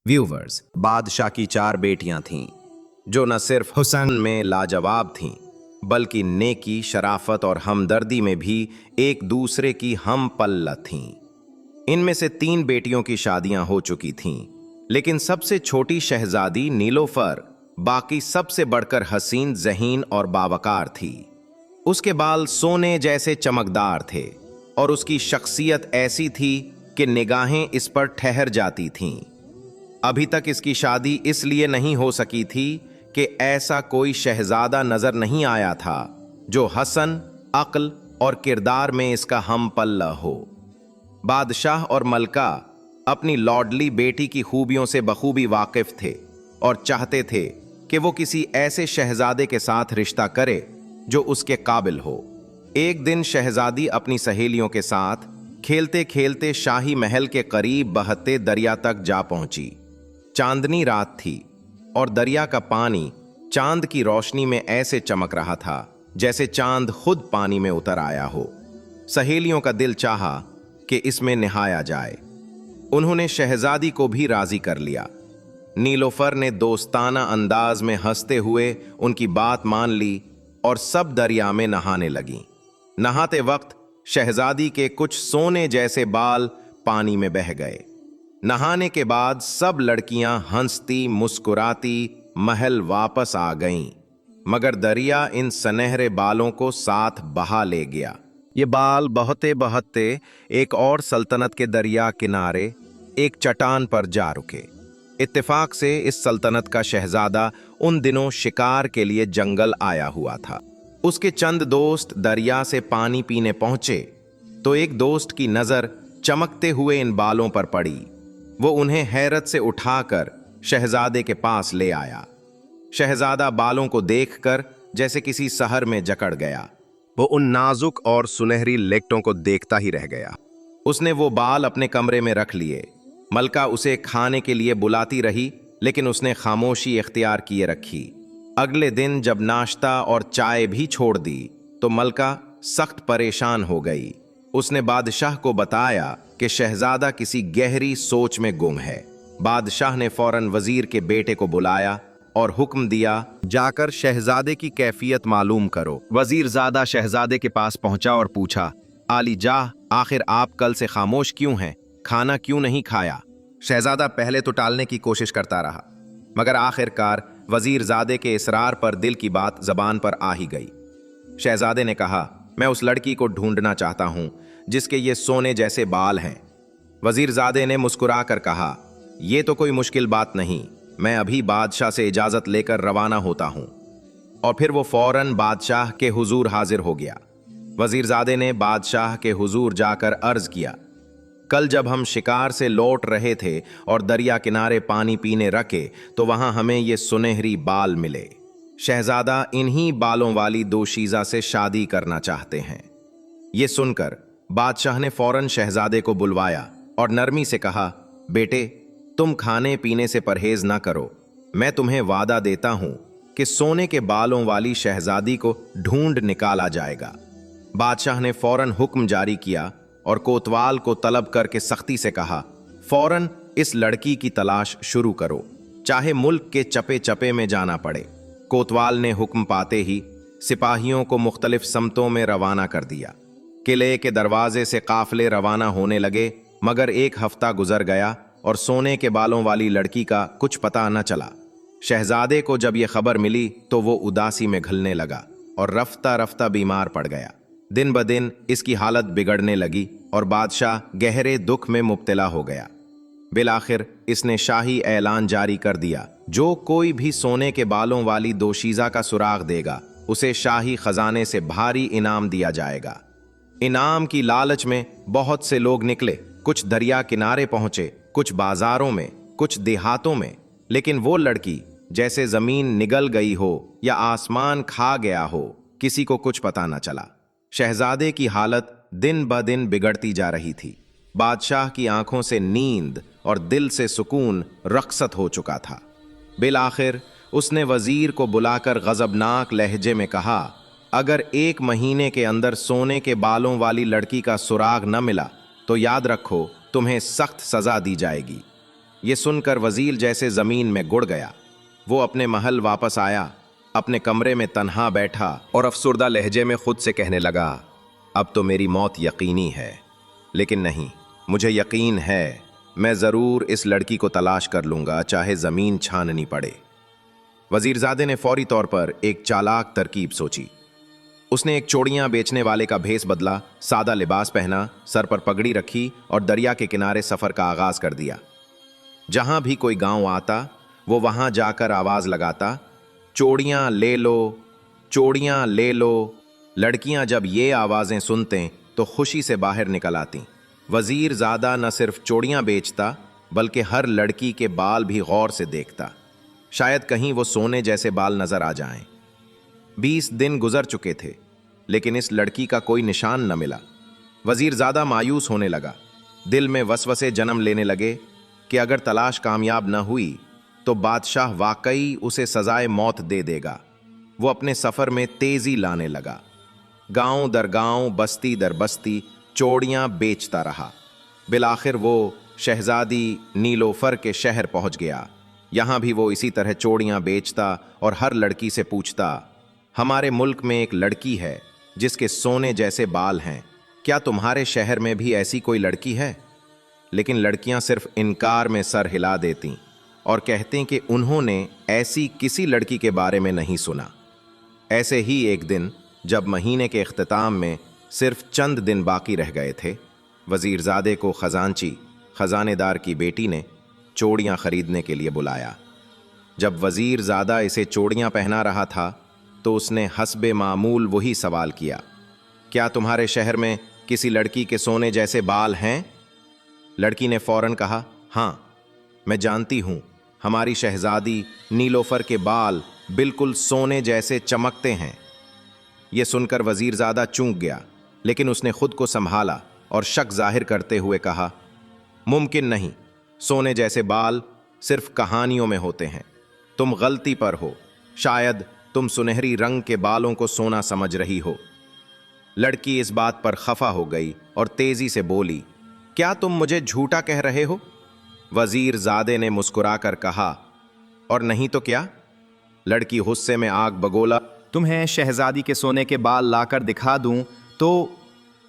Viewers, बादशाह की 4 बेटियां थीं जो न सिर्फ हुस्न में लाजवाब थीं बल्कि नेकी, शराफत और हमदर्दी में भी एक दूसरे की हम पल्ला थीं। इनमें से 3 बेटियों की शादियां हो चुकी थीं, लेकिन सबसे छोटी शहजादी नीलोफर बाकी सबसे बढ़कर हसीन, ज़हीन और बावकार थी। उसके बाल सोने जैसे चमकदार थे और उसकी शख्सियत ऐसी थी कि निगाहें इस पर ठहर जाती थीं। अभी तक इसकी शादी इसलिए नहीं हो सकी थी कि ऐसा कोई शहजादा नजर नहीं आया था जो हसन, अक्ल और किरदार में इसका हम पल्ला हो। बादशाह और मलका अपनी लॉडली बेटी की खूबियों से बखूबी वाकिफ थे और चाहते थे कि वो किसी ऐसे शहजादे के साथ रिश्ता करे जो उसके काबिल हो। एक दिन शहजादी अपनी सहेलियों के साथ खेलते खेलते शाही महल के करीब बहते दरिया तक जा पहुंची। चांदनी रात थी और दरिया का पानी चांद की रोशनी में ऐसे चमक रहा था जैसे चांद खुद पानी में उतर आया हो। सहेलियों का दिल चाहा कि इसमें नहाया जाए। उन्होंने शहजादी को भी राजी कर लिया। नीलोफर ने दोस्ताना अंदाज में हंसते हुए उनकी बात मान ली और सब दरिया में नहाने लगीं। नहाते वक्त शहजादी के कुछ सोने जैसे बाल पानी में बह गए। नहाने के बाद सब लड़कियां हंसती मुस्कुराती महल वापस आ गईं, मगर दरिया इन सनहरे बालों को साथ बहा ले गया। ये बाल बहते बहते एक और सल्तनत के दरिया किनारे एक चट्टान पर जा रुके। इत्तेफाक से इस सल्तनत का शहजादा उन दिनों शिकार के लिए जंगल आया हुआ था। उसके चंद दोस्त दरिया से पानी पीने पहुंचे तो एक दोस्त की नजर चमकते हुए इन बालों पर पड़ी। वो उन्हें हैरत से उठाकर शहजादे के पास ले आया। शहजादा बालों को देखकर जैसे किसी सहर में जकड़ गया। वो उन नाजुक और सुनहरी लेकटों को देखता ही रह गया। उसने वो बाल अपने कमरे में रख लिए। मलका उसे खाने के लिए बुलाती रही, लेकिन उसने खामोशी इख्तियार किए रखी। अगले दिन जब नाश्ता और चाय भी छोड़ दी तो मलका सख्त परेशान हो गई। उसने बादशाह को बताया कि शहजादा किसी गहरी सोच में गुम है। बादशाह ने फौरन वजीर के बेटे को बुलाया और हुक्म दिया, जाकर शहजादे की कैफियत मालूम करो। वजीरजादा शहजादे के पास पहुंचा और पूछा, आली जाह, आखिर आप कल से खामोश क्यों हैं? खाना क्यों नहीं खाया? शहजादा पहले तो टालने की कोशिश करता रहा, मगर आखिरकार वजीरजादे के इसरार पर दिल की बात जबान पर आ ही गई। शहजादे ने कहा, मैं उस लड़की को ढूंढना चाहता हूं जिसके ये सोने जैसे बाल हैं। वजीरजादे ने मुस्कुरा कर कहा, ये तो कोई मुश्किल बात नहीं, मैं अभी बादशाह से इजाजत लेकर रवाना होता हूं। और फिर वो फौरन बादशाह के हुजूर हाजिर हो गया। वजीरजादे ने बादशाह के हुजूर जाकर अर्ज किया, कल जब हम शिकार से लौट रहे थे और दरिया किनारे पानी पीने रखे तो वहां हमें ये सुनहरी बाल मिले। शहजादा इन्हीं बालों वाली दोशीज़ा से शादी करना चाहते हैं। ये सुनकर बादशाह ने फौरन शहजादे को बुलवाया और नरमी से कहा, बेटे, तुम खाने पीने से परहेज ना करो। मैं तुम्हें वादा देता हूं कि सोने के बालों वाली शहजादी को ढूंढ निकाला जाएगा। बादशाह ने फौरन हुक्म जारी किया और कोतवाल को तलब करके सख्ती से कहा, फौरन इस लड़की की तलाश शुरू करो, चाहे मुल्क के चपे चपे में जाना पड़े। कोतवाल ने हुक्म पाते ही सिपाहियों को मुख्तलिफ समतों में रवाना कर दिया। किले के दरवाजे से काफले रवाना होने लगे, मगर एक हफ्ता गुजर गया और सोने के बालों वाली लड़की का कुछ पता न चला। शहजादे को जब यह खबर मिली तो वो उदासी में घुलने लगा और रफ्ता रफ्ता बीमार पड़ गया। दिन ब दिन इसकी हालत बिगड़ने लगी और बादशाह गहरे दुख में मुब्तला हो गया। बिलाखिर इसने शाही ऐलान जारी कर दिया, जो कोई भी सोने के बालों वाली दोशीज़ा का सुराग देगा उसे शाही खजाने से भारी इनाम दिया जाएगा। इनाम की लालच में बहुत से लोग निकले। कुछ दरिया किनारे पहुंचे, कुछ बाजारों में, कुछ देहातों में, लेकिन वो लड़की जैसे जमीन निगल गई हो या आसमान खा गया हो, किसी को कुछ पता न चला। शहजादे की हालत दिन ब दिन बिगड़ती जा रही थी। बादशाह की आंखों से नींद और दिल से सुकून रखसत हो चुका था। बिलाखिर उसने वजीर को बुलाकर गजबनाक लहजे में कहा, अगर 1 महीने के अंदर सोने के बालों वाली लड़की का सुराग न मिला तो याद रखो तुम्हें सख्त सजा दी जाएगी। ये सुनकर वजीर जैसे जमीन में गुड़ गया। वो अपने महल वापस आया, अपने कमरे में तन्हा बैठा और अफसुर्दा लहजे में खुद से कहने लगा, अब तो मेरी मौत यकीनी है। लेकिन नहीं, मुझे यकीन है मैं ज़रूर इस लड़की को तलाश कर लूँगा, चाहे ज़मीन छाननी पड़े। वजीरजादे ने फौरी तौर पर एक चालाक तरकीब सोची। उसने एक चूड़ियाँ बेचने वाले का भेस बदला, सादा लिबास पहना, सर पर पगड़ी रखी और दरिया के किनारे सफ़र का आगाज़ कर दिया। जहाँ भी कोई गांव आता वो वहाँ जाकर आवाज़ लगाता, चूड़ियाँ ले लो, चूड़ियाँ ले लो। लड़कियाँ जब ये आवाज़ें सुनते तो खुशी से बाहर निकल आती। वजीरजादा न सिर्फ चूड़ियाँ बेचता बल्कि हर लड़की के बाल भी गौर से देखता, शायद कहीं वो सोने जैसे बाल नजर आ जाएं। 20 दिन गुजर चुके थे लेकिन इस लड़की का कोई निशान न मिला। वजीरजादा मायूस होने लगा। दिल में वसवसे जन्म लेने लगे कि अगर तलाश कामयाब न हुई तो बादशाह वाकई उसे सजाए मौत दे देगा। वो अपने सफ़र में तेज़ी लाने लगा। गांव दर गांव, बस्ती दर बस्ती चूड़ियाँ बेचता रहा। बिलाखिर वो शहजादी नीलोफर के शहर पहुंच गया। यहाँ भी वो इसी तरह चूड़ियाँ बेचता और हर लड़की से पूछता, हमारे मुल्क में एक लड़की है जिसके सोने जैसे बाल हैं, क्या तुम्हारे शहर में भी ऐसी कोई लड़की है? लेकिन लड़कियां सिर्फ इनकार में सर हिला देतीं और कहतीं कि उन्होंने ऐसी किसी लड़की के बारे में नहीं सुना। ऐसे ही एक दिन जब महीने के इख्तिताम में सिर्फ चंद दिन बाकी रह गए थे, वजीरजादे को खजांची, खजानेदार की बेटी ने चूड़ियाँ खरीदने के लिए बुलाया। जब वजीरजादा इसे चूड़ियाँ पहना रहा था तो उसने हस्बे मामूल वही सवाल किया, क्या तुम्हारे शहर में किसी लड़की के सोने जैसे बाल हैं? लड़की ने फौरन कहा, हाँ, मैं जानती हूँ, हमारी शहजादी नीलोफर के बाल बिल्कुल सोने जैसे चमकते हैं। यह सुनकर वजीरजादा चूक गया, लेकिन उसने खुद को संभाला और शक जाहिर करते हुए कहा, मुमकिन नहीं, सोने जैसे बाल सिर्फ कहानियों में होते हैं। तुम गलती पर हो, शायद तुम सुनहरी रंग के बालों को सोना समझ रही हो। लड़की इस बात पर खफा हो गई और तेजी से बोली, क्या तुम मुझे झूठा कह रहे हो? वजीरजादे ने मुस्कुराकर कहा, और नहीं तो क्या? लड़की गुस्से में आग बगोला, तुम्हें शहजादी के सोने के बाल लाकर दिखा दूं तो?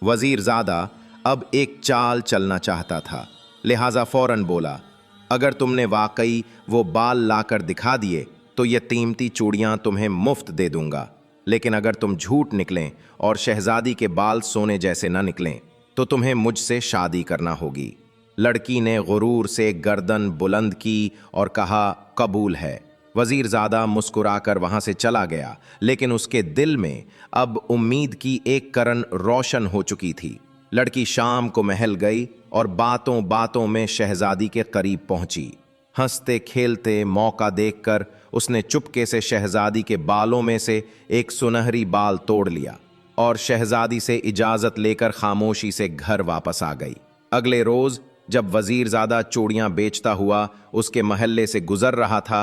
वजीरजादा अब एक चाल चलना चाहता था, लिहाजा फौरन बोला, अगर तुमने वाकई वो बाल लाकर दिखा दिए तो ये कीमती चूड़ियाँ तुम्हें मुफ्त दे दूंगा। लेकिन अगर तुम झूठ निकलें और शहजादी के बाल सोने जैसे न निकलें तो तुम्हें मुझसे शादी करना होगी। लड़की ने गुरूर से गर्दन बुलंद की और कहा, कबूल है। वजीरजादा मुस्कुराकर वहां से चला गया, लेकिन उसके दिल में अब उम्मीद की एक किरण रोशन हो चुकी थी। लड़की शाम को महल गई और बातों बातों में शहजादी के करीब पहुंची। हंसते खेलते मौका देखकर उसने चुपके से शहजादी के बालों में से एक सुनहरी बाल तोड़ लिया और शहजादी से इजाज़त लेकर खामोशी से घर वापस आ गई। अगले रोज़ जब वजीरजादा चूड़ियाँ बेचता हुआ उसके महल्ले से गुजर रहा था,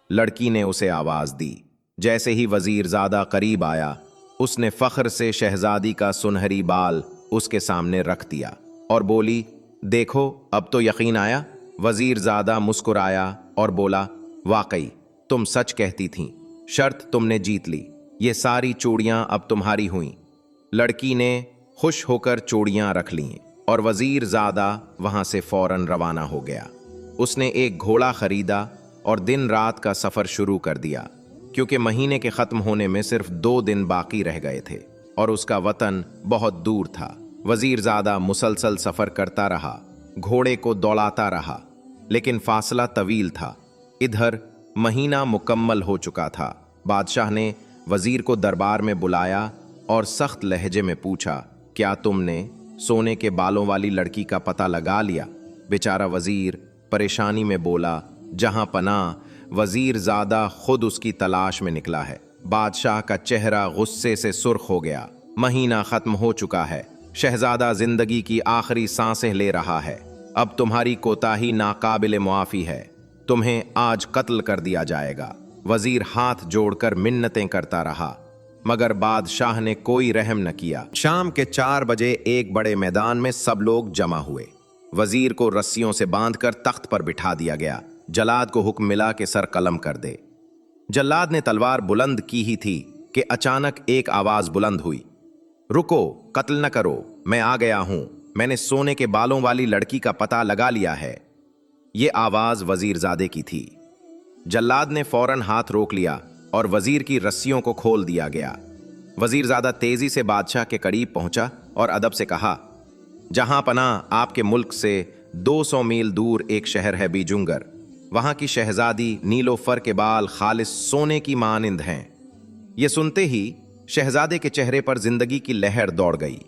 लड़की ने उसे आवाज़ दी। जैसे ही वजीरजादा करीब आया, उसने फ़ख्र से शहजादी का सुनहरी बाल उसके सामने रख दिया और बोली, देखो अब तो यकीन आया। वजीरजादा मुस्कुराया और बोला, वाकई तुम सच कहती थीं, शर्त तुमने जीत ली, ये सारी चूड़ियाँ अब तुम्हारी हुईं। लड़की ने खुश होकर चूड़ियाँ रख लीं और वजीरजादा वहाँ से फौरन रवाना हो गया। उसने एक घोड़ा खरीदा और दिन रात का सफ़र शुरू कर दिया, क्योंकि महीने के ख़त्म होने में सिर्फ 2 दिन बाकी रह गए थे और उसका वतन बहुत दूर था। वजीरजादा मुसलसल सफ़र करता रहा, घोड़े को दौड़ाता रहा, लेकिन फासला तवील था। इधर महीना मुकम्मल हो चुका था। बादशाह ने वजीर को दरबार में बुलाया और सख्त लहजे में पूछा, क्या तुमने सोने के बालों वाली लड़की का पता लगा लिया? बेचारा वजीर परेशानी में बोला, जहां पनाह वजीरजादा खुद उसकी तलाश में निकला है। बादशाह का चेहरा गुस्से से सुर्ख हो गया। महीना ख़त्म हो चुका है, शहजादा जिंदगी की आखिरी सांसें ले रहा है। अब तुम्हारी कोताही नाकाबिले मुआफ़ी है, तुम्हें आज कत्ल कर दिया जाएगा। वजीर हाथ जोड़कर मिन्नतें करता रहा, मगर बादशाह ने कोई रहम न किया। शाम के 4 बजे एक बड़े मैदान में सब लोग जमा हुए। वजीर को रस्सियों से बांधकर तख्त पर बिठा दिया गया। जल्लाद को हुक्म मिला कि सर कलम कर दे। जल्लाद ने तलवार बुलंद की ही थी कि अचानक एक आवाज बुलंद हुई, रुको, कत्ल न करो, मैं आ गया हूं, मैंने सोने के बालों वाली लड़की का पता लगा लिया है। ये आवाज वजीरजादे की थी। जल्लाद ने फौरन हाथ रोक लिया और वजीर की रस्सियों को खोल दिया गया। वजीरजादा तेजी से बादशाह के करीब पहुंचा और अदब से कहा, जहां पनाह, आपके मुल्क से 200 मील दूर एक शहर है बीजुंगर। वहां की शहजादी नीलोफर के बाल खालिस सोने की मानिंद हैं। ये सुनते ही शहजादे के चेहरे पर जिंदगी की लहर दौड़ गई।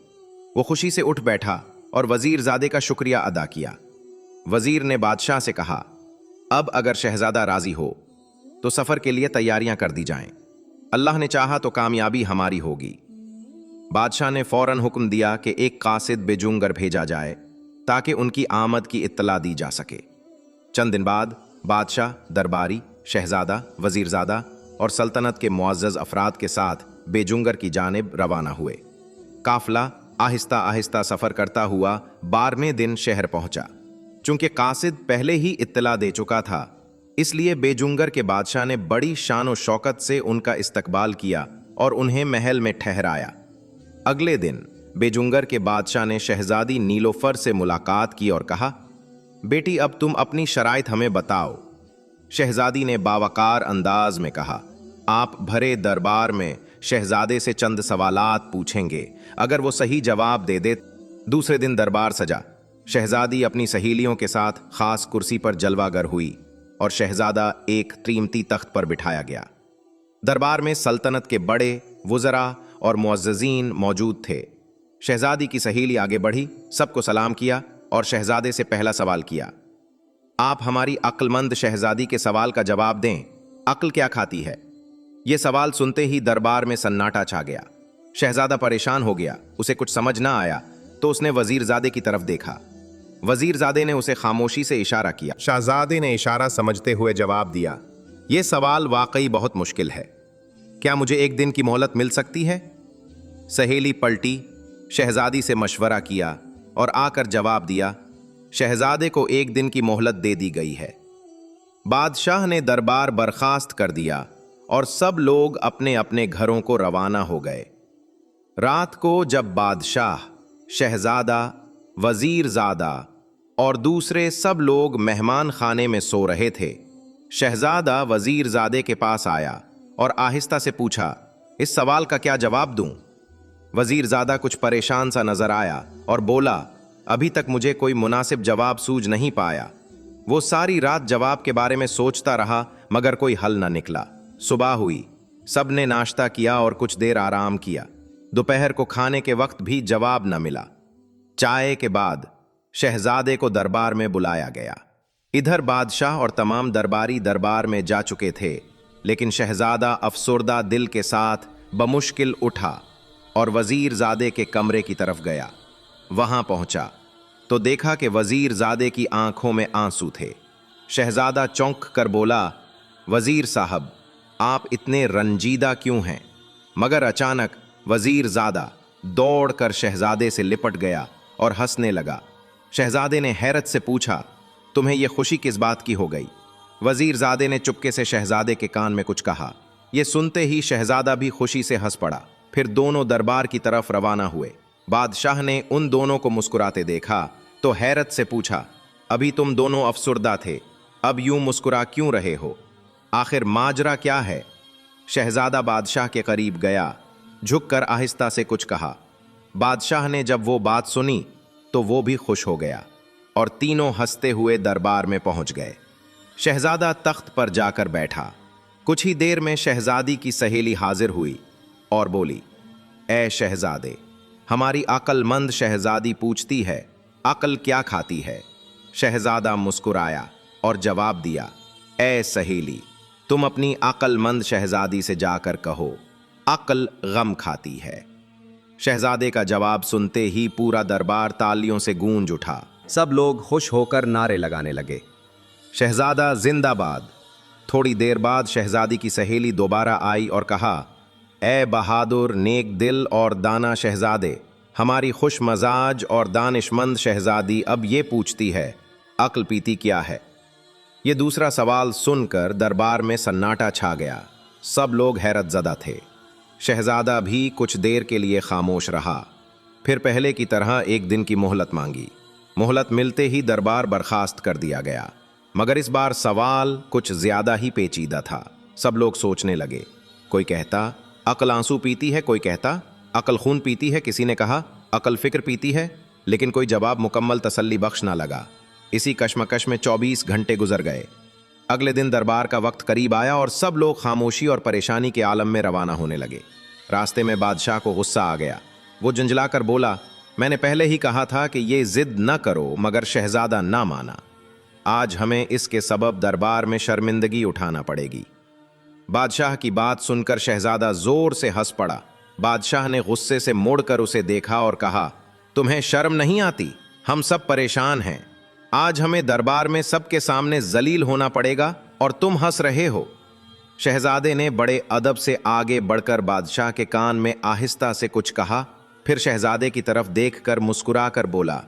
वो खुशी से उठ बैठा और वजीरजादे का शुक्रिया अदा किया। वजीर ने बादशाह से कहा, अब अगर शहजादा राजी हो तो सफर के लिए तैयारियां कर दी जाएं। अल्लाह ने चाहा तो कामयाबी हमारी होगी। बादशाह ने फौरन हुक्म दिया कि एक कासिद बेजुंगर भेजा जाए ताकि उनकी आमद की इत्तला दी जा सके। चंद दिन बाद बादशाह, दरबारी, शहजादा, वजीरजादा और सल्तनत के मुअज़्ज़ज़ अफराद के साथ बेजुंगर की जानिब रवाना हुए। काफिला आहिस्ता आहिस्ता सफर करता हुआ 12वें दिन शहर पहुंचा। चूंकि कासिद पहले ही इत्तला दे चुका था, इसलिए बेजुंगर के बादशाह ने बड़ी शान और शौकत से उनका इस्तकबाल किया और उन्हें महल में ठहराया। अगले दिन बेजुंगर के बादशाह ने शहजादी नीलोफर से मुलाकात की और कहा, बेटी, अब तुम अपनी शराइत हमें बताओ। शहजादी ने बावकार अंदाज में कहा, आप भरे दरबार में शहजादे से चंद सवालात पूछेंगे। अगर वो सही जवाब दे दे। दूसरे दिन दरबार सजा। शहजादी अपनी सहेलियों के साथ खास कुर्सी पर जलवागर हुई और शहजादा एक कीमती तख्त पर बिठाया गया। दरबार में सल्तनत के बड़े वुज़रा और मुअज़्ज़ज़ीन मौजूद थे। शहजादी की सहेली आगे बढ़ी, सबको सलाम किया और शहजादे से पहला सवाल किया, आप हमारी अक्लमंद शहजादी के सवाल का जवाब दें, अक्ल क्या खाती है? यह सवाल सुनते ही दरबार में सन्नाटा छा गया। शहजादा परेशान हो गया, उसे कुछ समझ ना आया तो उसने वजीरजादे की तरफ देखा। वजीरजादे ने उसे खामोशी से इशारा किया। शहजादे ने इशारा समझते हुए जवाब दिया, यह सवाल वाकई बहुत मुश्किल है, क्या मुझे एक दिन की मोहलत मिल सकती है? सहेली पलटी, शहजादी से मशवरा किया और आकर जवाब दिया, शहजादे को एक दिन की मोहलत दे दी गई है। बादशाह ने दरबार बर्खास्त कर दिया और सब लोग अपने अपने घरों को रवाना हो गए। रात को जब बादशाह, शहजादा, वजीरजादा और दूसरे सब लोग मेहमान खाने में सो रहे थे, शहजादा वजीरजादे के पास आया और आहिस्ता से पूछा, इस सवाल का क्या जवाब दूं? वजीरजादा कुछ परेशान सा नजर आया और बोला, अभी तक मुझे कोई मुनासिब जवाब सूझ नहीं पाया। वो सारी रात जवाब के बारे में सोचता रहा मगर कोई हल न निकला। सुबह हुई, सब ने नाश्ता किया और कुछ देर आराम किया। दोपहर को खाने के वक्त भी जवाब न मिला। चाय के बाद शहजादे को दरबार में बुलाया गया। इधर बादशाह और तमाम दरबारी दरबार में जा चुके थे, लेकिन शहजादा अफसुर्दा दिल के साथ बमुश्किल उठा और वजीरजादे के कमरे की तरफ गया। वहां पहुंचा तो देखा कि वजीरजादे की आंखों में आंसू थे। शहजादा चौंक कर बोला, वजीर साहब, आप इतने रंजीदा क्यों हैं? मगर अचानक वजीरजादा दौड़कर शहजादे से लिपट गया और हंसने लगा। शहजादे ने हैरत से पूछा, तुम्हें यह खुशी किस बात की हो गई? वजीरजादे ने चुपके से शहजादे के कान में कुछ कहा। यह सुनते ही शहजादा भी खुशी से हंस पड़ा। फिर दोनों दरबार की तरफ रवाना हुए। बादशाह ने उन दोनों को मुस्कुराते देखा तो हैरत से पूछा, अभी तुम दोनों अफसुर्दा थे, अब यूं मुस्कुरा क्यों रहे हो? आखिर माजरा क्या है? शहजादा बादशाह के करीब गया, झुककर आहिस्ता से कुछ कहा। बादशाह ने जब वो बात सुनी तो वो भी खुश हो गया और तीनों हंसते हुए दरबार में पहुंच गए। शहजादा तख्त पर जाकर बैठा। कुछ ही देर में शहजादी की सहेली हाजिर हुई और बोली, ए शहजादे, हमारी अक्लमंद शहजादी पूछती है, अक्ल क्या खाती है? शहजादा मुस्कुराया और जवाब दिया, ए सहेली, तुम अपनी अक्लमंद शहजादी से जाकर कहो, अक्ल गम खाती है। शहजादे का जवाब सुनते ही पूरा दरबार तालियों से गूंज उठा। सब लोग खुश होकर नारे लगाने लगे। शहजादा जिंदाबाद। थोड़ी देर बाद शहजादी की सहेली दोबारा आई और कहा, ए बहादुर, नेक दिल और दाना शहजादे, हमारी खुश मजाज और दानिशमंद शहजादी अब ये पूछती है, अक्ल पीती क्या है। ये दूसरा सवाल सुनकर दरबार में सन्नाटा छा गया। सब लोग हैरत ज़दा थे। शहजादा भी कुछ देर के लिए खामोश रहा, फिर पहले की तरह एक दिन की मोहलत मांगी। मोहलत मिलते ही दरबार बर्खास्त कर दिया गया, मगर इस बार सवाल कुछ ज़्यादा ही पेचीदा था। सब लोग सोचने लगे। कोई कहता अक्ल आंसू पीती है, कोई कहता अक्ल खून पीती है, किसी ने कहा अक्ल फिक्र पीती है, लेकिन कोई जवाब मुकम्मल तसल्ली बख्श ना लगा। इसी कश्मकश में 24 घंटे गुजर गए। अगले दिन दरबार का वक्त करीब आया और सब लोग खामोशी और परेशानी के आलम में रवाना होने लगे। रास्ते में बादशाह को गुस्सा आ गया। वो झुंझलाकर बोला, मैंने पहले ही कहा था कि ये जिद न करो, मगर शहजादा ना माना। आज हमें इसके सबब दरबार में शर्मिंदगी उठाना पड़ेगी। बादशाह की बात सुनकर शहजादा जोर से हंस पड़ा। बादशाह ने गुस्से से मुड़कर उसे देखा और कहा, तुम्हें शर्म नहीं आती? हम सब परेशान हैं। आज हमें दरबार में सबके सामने जलील होना पड़ेगा और तुम हंस रहे हो। शहजादे ने बड़े अदब से आगे बढ़कर बादशाह के कान में आहिस्ता से कुछ कहा, फिर शहजादे की तरफ देखकर मुस्कुरा कर बोला,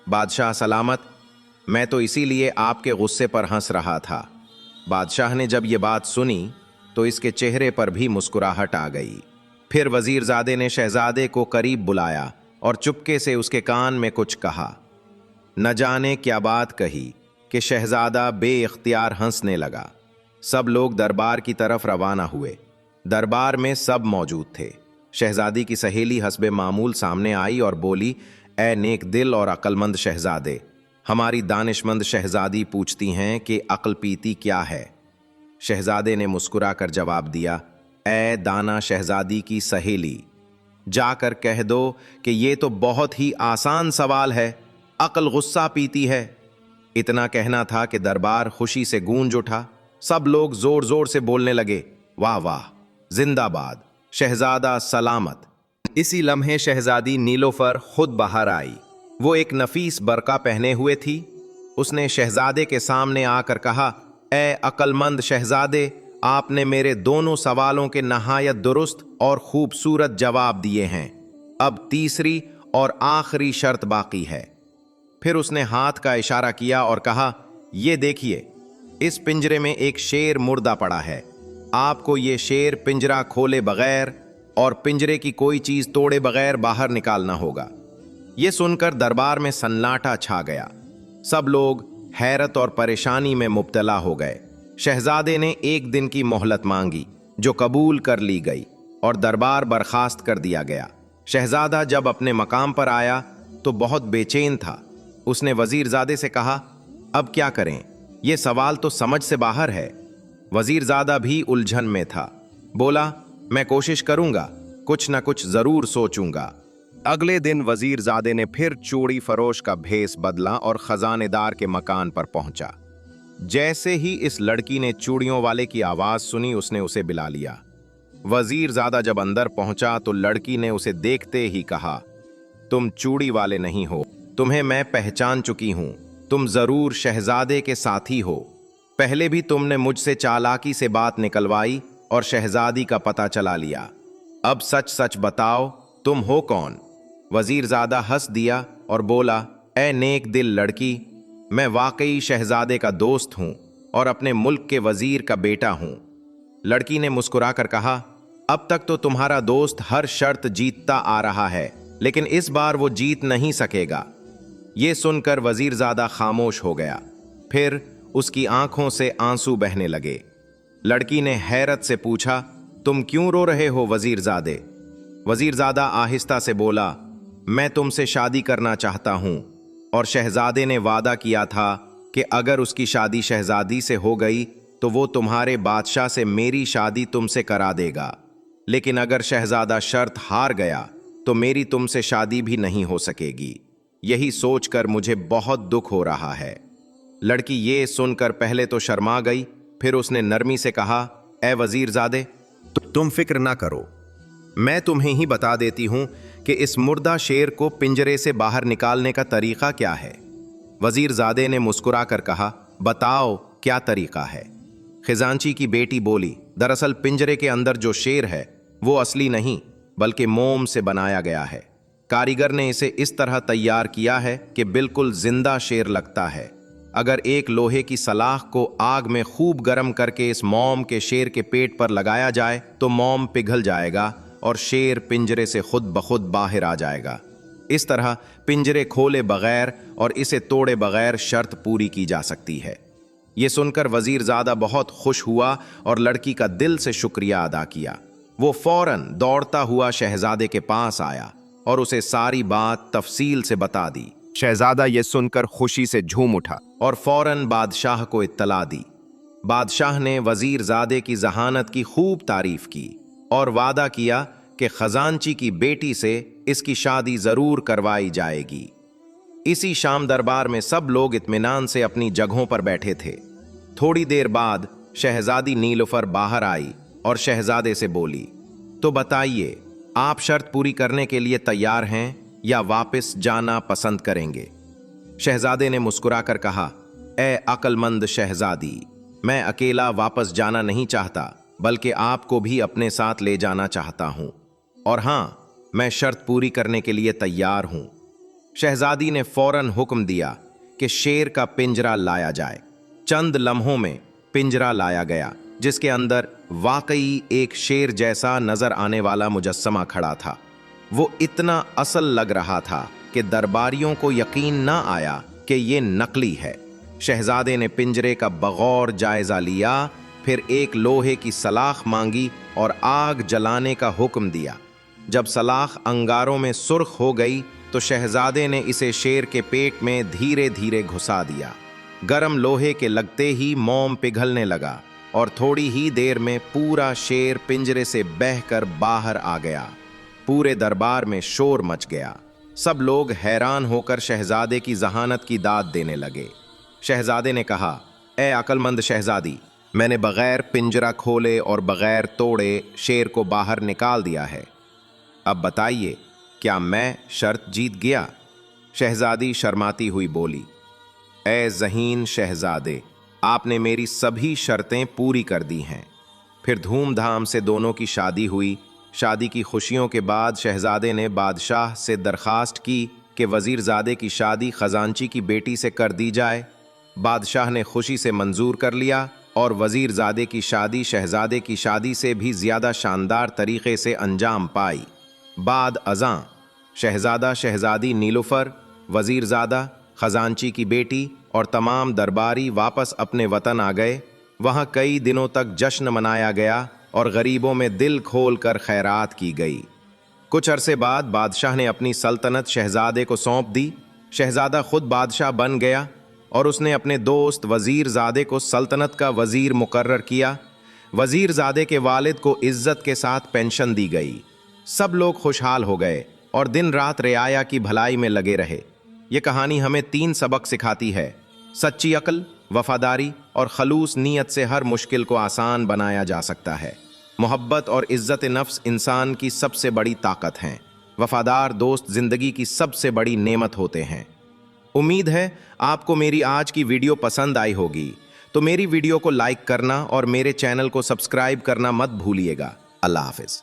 बादशाह सलामत, मैं तो इसीलिए आपके गुस्से पर हंस रहा था। बादशाह ने जब ये बात सुनी तो इसके चेहरे पर भी मुस्कुराहट आ गई। फिर वजीरजादे ने शहजादे को करीब बुलाया और चुपके से उसके कान में कुछ कहा। न जाने क्या बात कही कि शहजादा बेइख्तियार हंसने लगा। सब लोग दरबार की तरफ रवाना हुए। दरबार में सब मौजूद थे। शहजादी की सहेली हस्बे मामूल सामने आई और बोली, ए नेक दिल और अक्लमंद शहजादे, हमारी दानिशमंद शहजादी पूछती हैं कि अक्ल पीती क्या है। शहजादे ने मुस्कुराकर जवाब दिया, ए दाना शहजादी की सहेली, जाकर कह दो कि ये तो बहुत ही आसान सवाल है, अक्ल गुस्सा पीती है। इतना कहना था कि दरबार खुशी से गूंज उठा। सब लोग जोर जोर से बोलने लगे, वाह वाह, जिंदाबाद, शहजादा सलामत। इसी लम्हे शहजादी नीलोफर खुद बाहर आई। वो एक नफीस बरका पहने हुए थी। उसने शहजादे के सामने आकर कहा, ए अक्लमंद शहजादे, आपने मेरे दोनों सवालों के नहायत दुरुस्त और खूबसूरत जवाब दिए हैं। अब तीसरी और आखिरी शर्त बाकी है। फिर उसने हाथ का इशारा किया और कहा, ये देखिए, इस पिंजरे में एक शेर मुर्दा पड़ा है। आपको ये शेर पिंजरा खोले बगैर और पिंजरे की कोई चीज तोड़े बगैर बाहर निकालना होगा। ये सुनकर दरबार में सन्नाटा छा गया। सब लोग हैरत और परेशानी में मुब्तला हो गए। शहजादे ने एक दिन की मोहलत मांगी, जो कबूल कर ली गई और दरबार बर्खास्त कर दिया गया। शहजादा जब अपने मकाम पर आया तो बहुत बेचैन था। उसने वजीरजादे से कहा, अब क्या करें? यह सवाल तो समझ से बाहर है। वजीरजादा भी उलझन में था। बोला, मैं कोशिश करूंगा, कुछ न कुछ जरूर सोचूंगा। अगले दिन वजीरजादे ने फिर चूड़ी फरोश का भेस बदला और खजानेदार के मकान पर पहुंचा। जैसे ही इस लड़की ने चूड़ियों वाले की आवाज सुनी, उसने उसे बुला लिया। वजीरजादा जब अंदर पहुंचा तो लड़की ने उसे देखते ही कहा, तुम चूड़ी वाले नहीं हो, तुम्हें मैं पहचान चुकी हूं। तुम जरूर शहजादे के साथी हो। पहले भी तुमने मुझसे चालाकी से बात निकलवाई और शहजादी का पता चला लिया। अब सच सच बताओ, तुम हो कौन? वजीरजादा हंस दिया और बोला, ए नेक दिल लड़की, मैं वाकई शहजादे का दोस्त हूं और अपने मुल्क के वजीर का बेटा हूं। लड़की ने मुस्कुराकर कहा, अब तक तो तुम्हारा दोस्त हर शर्त जीतता आ रहा है, लेकिन इस बार वो जीत नहीं सकेगा। ये सुनकर वजीरजादा खामोश हो गया। फिर उसकी आंखों से आंसू बहने लगे। लड़की ने हैरत से पूछा, तुम क्यों रो रहे हो वजीरजादे? वजीरजादा आहिस्ता से बोला, मैं तुमसे शादी करना चाहता हूं और शहजादे ने वादा किया था कि अगर उसकी शादी शहजादी से हो गई तो वो तुम्हारे बादशाह से मेरी शादी तुमसे करा देगा। लेकिन अगर शहजादा शर्त हार गया तो मेरी तुमसे शादी भी नहीं हो सकेगी। यही सोचकर मुझे बहुत दुख हो रहा है। लड़की ये सुनकर पहले तो शर्मा गई, फिर उसने नरमी से कहा, ए वजीरजादे, तुम फिक्र ना करो, मैं तुम्हें ही बता देती हूं कि इस मुर्दा शेर को पिंजरे से बाहर निकालने का तरीका क्या है। वजीरजादे ने मुस्कुराकर कहा, बताओ क्या तरीका है? खजांची की बेटी बोली, दरअसल पिंजरे के अंदर जो शेर है वो असली नहीं बल्कि मोम से बनाया गया है। कारीगर ने इसे इस तरह तैयार किया है कि बिल्कुल जिंदा शेर लगता है। अगर एक लोहे की सलाख को आग में खूब गर्म करके इस मोम के शेर के पेट पर लगाया जाए तो मोम पिघल जाएगा और शेर पिंजरे से खुद ब खुद बाहर आ जाएगा। इस तरह पिंजरे खोले बगैर और इसे तोड़े बगैर शर्त पूरी की जा सकती है। ये सुनकर वजीरजादा बहुत खुश हुआ और लड़की का दिल से शुक्रिया अदा किया। वो फौरन दौड़ता हुआ शहजादे के पास आया और उसे सारी बात तफसील से बता दी। शहजादा ये सुनकर खुशी से झूम उठा और फौरन बादशाह को इत्तला दी। बादशाह ने वजीरजादे की जहानत की खूब तारीफ की और वादा किया कि खजांची की बेटी से इसकी शादी जरूर करवाई जाएगी। इसी शाम दरबार में सब लोग इत्मीनान से अपनी जगहों पर बैठे थे। थोड़ी देर बाद शहजादी नीलुफर बाहर आई और शहजादे से बोली, तो बताइए, आप शर्त पूरी करने के लिए तैयार हैं या वापस जाना पसंद करेंगे? शहजादे ने मुस्कुराकर कहा, ए अक्लमंद शहजादी, मैं अकेला वापस जाना नहीं चाहता, बल्कि आपको भी अपने साथ ले जाना चाहता हूं। और हां, मैं शर्त पूरी करने के लिए तैयार हूं। शहजादी ने फौरन हुक्म दिया कि शेर का पिंजरा लाया जाए। चंद लम्हों में पिंजरा लाया गया, जिसके अंदर वाकई एक शेर जैसा नजर आने वाला मुजस्समा खड़ा था। वो इतना असल लग रहा था कि दरबारियों को यकीन न आया कि ये नकली है। शहजादे ने पिंजरे का बगौर जायजा लिया, फिर एक लोहे की सलाख मांगी और आग जलाने का हुक्म दिया। जब सलाख अंगारों में सुर्ख हो गई तो शहजादे ने इसे शेर के पेट में धीरे धीरे घुसा दिया। गरम लोहे के लगते ही मोम पिघलने लगा और थोड़ी ही देर में पूरा शेर पिंजरे से बहकर बाहर आ गया। पूरे दरबार में शोर मच गया। सब लोग हैरान होकर शहजादे की जहानत की दाद देने लगे। शहजादे ने कहा, ए अक्लमंद शहजादी, मैंने बगैर पिंजरा खोले और बगैर तोड़े शेर को बाहर निकाल दिया है। अब बताइए, क्या मैं शर्त जीत गया? शहजादी शर्माती हुई बोली, ए ज़हीन शहजादे, आपने मेरी सभी शर्तें पूरी कर दी हैं। फिर धूमधाम से दोनों की शादी हुई। शादी की खुशियों के बाद शहजादे ने बादशाह से दरखास्त की कि वजीरजादे की शादी खजांची की बेटी से कर दी जाए। बादशाह ने खुशी से मंजूर कर लिया और वजीरजादे की शादी शहजादे की शादी से भी ज़्यादा शानदार तरीक़े से अंजाम पाई। बाद अज़ां शहजादा शहजादी नीलुफर, वजीरजादा, खजांची की बेटी और तमाम दरबारी वापस अपने वतन आ गए। वहाँ कई दिनों तक जश्न मनाया गया और गरीबों में दिल खोल कर खैरात की गई। कुछ अरसे बाद बादशाह ने अपनी सल्तनत शहजादे को सौंप दी। शहजादा खुद बादशाह बन गया और उसने अपने दोस्त वजीरजादे को सल्तनत का वजीर मुकर्रर किया। वजीरजादे के वालिद को इज्जत के साथ पेंशन दी गई। सब लोग खुशहाल हो गए और दिन रात रियाया की भलाई में लगे रहे। ये कहानी हमें 3 सबक सिखाती है। सच्ची अक्ल, वफादारी और खलूस नीयत से हर मुश्किल को आसान बनाया जा सकता है। मोहब्बत और इज्जत नफ्स इंसान की सबसे बड़ी ताकत हैं। वफादार दोस्त जिंदगी की सबसे बड़ी नेमत होते हैं। उम्मीद है आपको मेरी आज की वीडियो पसंद आई होगी, तो मेरी वीडियो को लाइक करना और मेरे चैनल को सब्सक्राइब करना मत भूलिएगा। अल्लाह हाफिज।